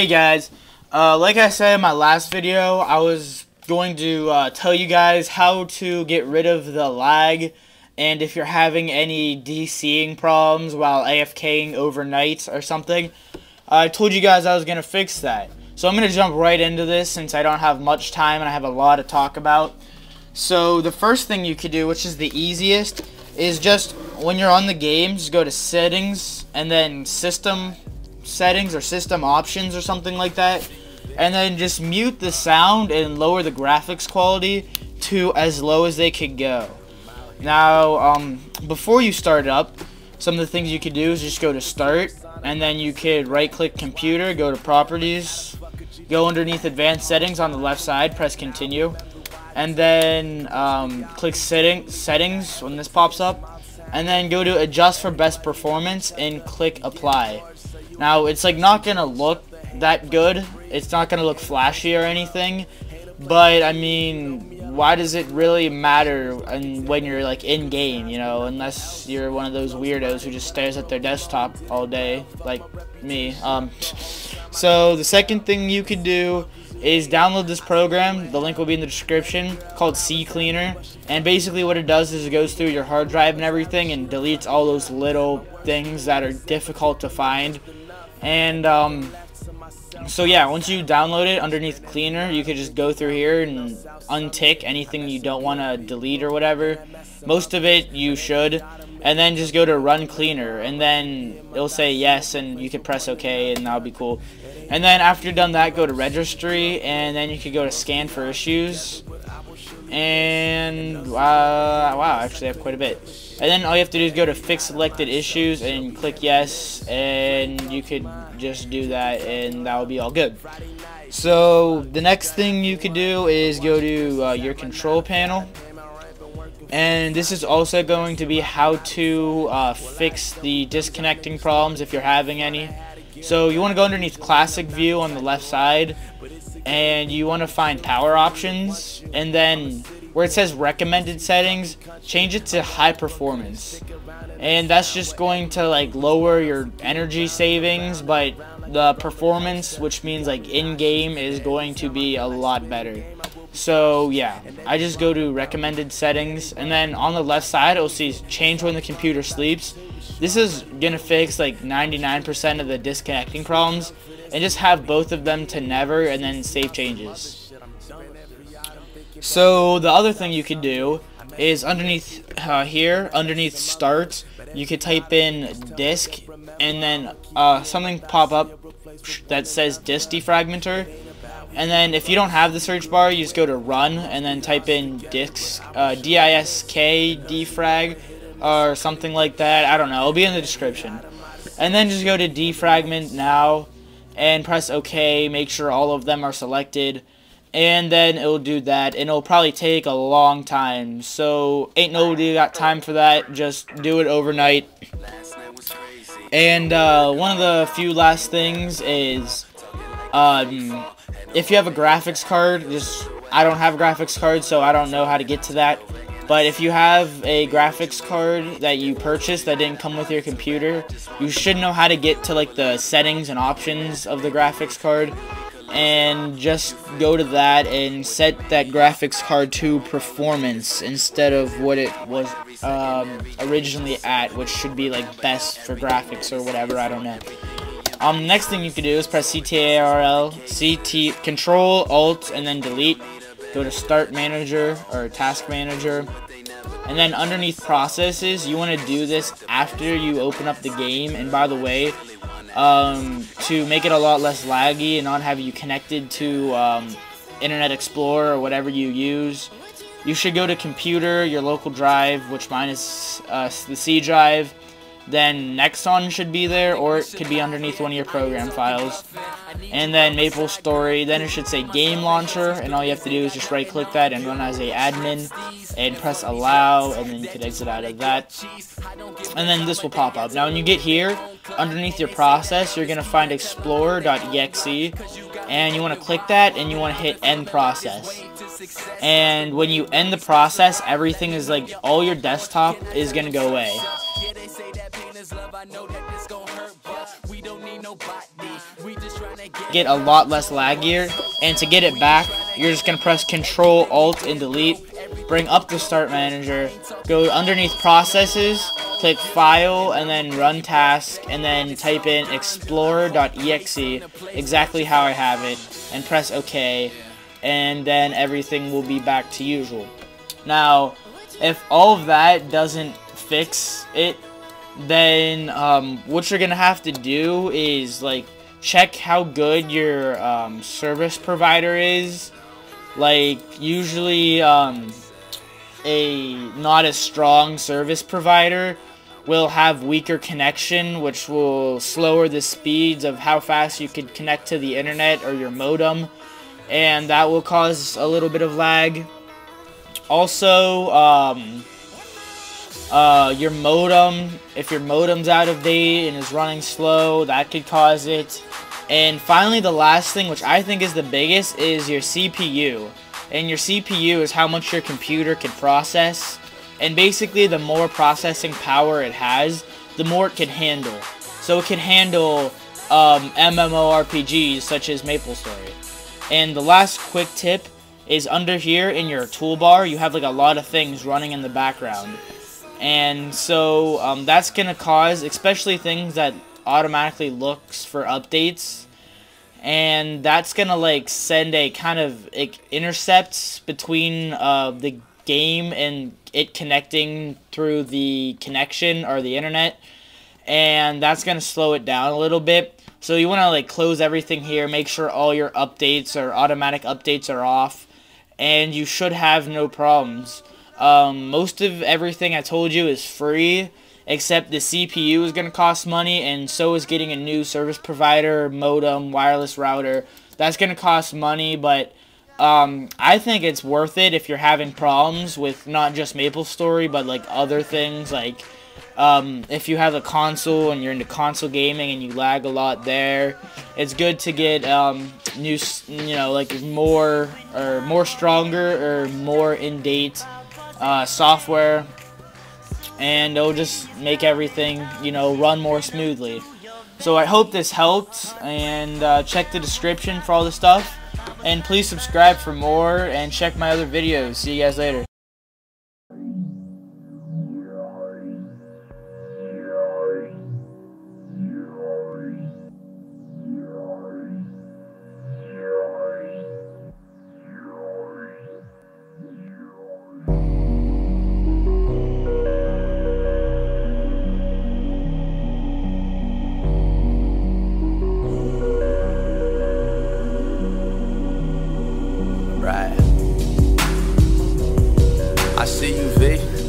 Hey guys, like I said in my last video, I was going to tell you guys how to get rid of the lag, and if you're having any DCing problems while AFKing overnight or something, I told you guys I was going to fix that. So I'm going to jump right into this since I don't have much time and I have a lot to talk about. So the first thing you could do, which is the easiest, is just when you're on the game, just go to settings and then system settings or system options or something like that, and then just mute the sound and lower the graphics quality to as low as they could go. Now before you start up, some of the things you could do is just go to start, and then you could right click computer, go to properties, go underneath advanced settings on the left side, press continue, and then click settings when this pops up, and then go to adjust for best performance and click apply. Now it's like not gonna look that good, it's not gonna look flashy or anything, but I mean, why does it really matter when you're like in game, you know, unless you're one of those weirdos who just stares at their desktop all day like me. So the second thing you could do is download this program, the link will be in the description, called CCleaner, and basically what it does is it goes through your hard drive and everything and deletes all those little things that are difficult to find. And so yeah, once you download it, underneath cleaner, you could just go through here and untick anything you don't want to delete or whatever. Most of it you should, and then just go to run cleaner, and then it'll say yes, and you can press OK, and that'll be cool. And then after you're done that, go to registry, and then you could go to scan for issues. And wow, actually I have quite a bit. And then all you have to do is go to fix selected issues and click yes, and you could just do that and that will be all good. So the next thing you could do is go to your control panel, and this is also going to be how to fix the disconnecting problems if you're having any. So you want to go underneath classic view on the left side, and you want to find power options, and then where it says recommended settings, change it to high performance, and that's just going to like lower your energy savings, but the performance, which means like in game, is going to be a lot better. So yeah, I just go to recommended settings, and then on the left side it'll see change when the computer sleeps. This is gonna fix like 99% of the disconnecting problems, and just have both of them to never, and then save changes. So the other thing you could do is underneath here, underneath start, you could type in disk, and then something pop up that says disk defragmenter. And then if you don't have the search bar, you just go to run and then type in disk, DISK defrag or something like that. I don't know, it'll be in the description. And then just go to defragment now and press OK, make sure all of them are selected, and then it'll do that, and it'll probably take a long time, so ain't nobody got time for that. Just do it overnight. And one of the few last things is if you have a graphics card, I don't have a graphics card, so I don't know how to get to that. But if you have a graphics card that you purchased that didn't come with your computer, you should know how to get to like the settings and options of the graphics card, and just go to that and set that graphics card to performance instead of what it was originally at, which should be like best for graphics or whatever, I don't know. Next thing you can do is press Control Alt and then delete. Go to Start Manager or Task Manager, and then underneath Processes, you want to do this after you open up the game. And by the way, to make it a lot less laggy and not have you connected to Internet Explorer or whatever you use, you should go to Computer, your local drive, which mine is the C drive. Then Nexon should be there, or it could be underneath one of your program files. And then Maplestory, then it should say Game Launcher, and all you have to do is just right click that and run as a admin and press allow, and then you can exit out of that. And then this will pop up. Now when you get here, underneath your process, you're going to find explorer.exe, and you want to click that and you want to hit end process. And when you end the process, everything is like, all your desktop is going to go away. get a lot less laggier. And to get it back, you're just going to press Control, Alt, and Delete. Bring up the Start Manager. Go underneath Processes. Click File, and then Run Task. And then type in explorer.exe, exactly how I have it. And press OK. And then everything will be back to usual. Now, if all of that doesn't fix it, then what you're gonna have to do is like check how good your service provider is. Like usually a not as strong service provider will have weaker connection, which will slower the speeds of how fast you could connect to the internet or your modem, and that will cause a little bit of lag. Also, your modem, if your modem's out of date and is running slow, that could cause it. And finally, the last thing, which I think is the biggest, is your CPU. And your CPU is how much your computer can process. And basically, the more processing power it has, the more it can handle. So it can handle MMORPGs such as Maplestory. And the last quick tip is under here in your toolbar, you have like a lot of things running in the background. And so that's going to cause, especially things that automatically looks for updates, and that's going to like send a kind of intercepts between the game and it connecting through the connection or the internet, and that's going to slow it down a little bit. So you want to like close everything here, make sure all your updates or automatic updates are off, and you should have no problems. Most of everything I told you is free, except the CPU is going to cost money, and so is getting a new service provider, modem, wireless router. That's going to cost money, but I think it's worth it if you're having problems with not just Maplestory, but like other things. Like if you have a console and you're into console gaming and you lag a lot there, it's good to get new, like more stronger or more in-date software, and it'll just make everything run more smoothly. So I hope this helped, and check the description for all the stuff, and please subscribe for more and check my other videos. See you guys later. Right. I see you, V.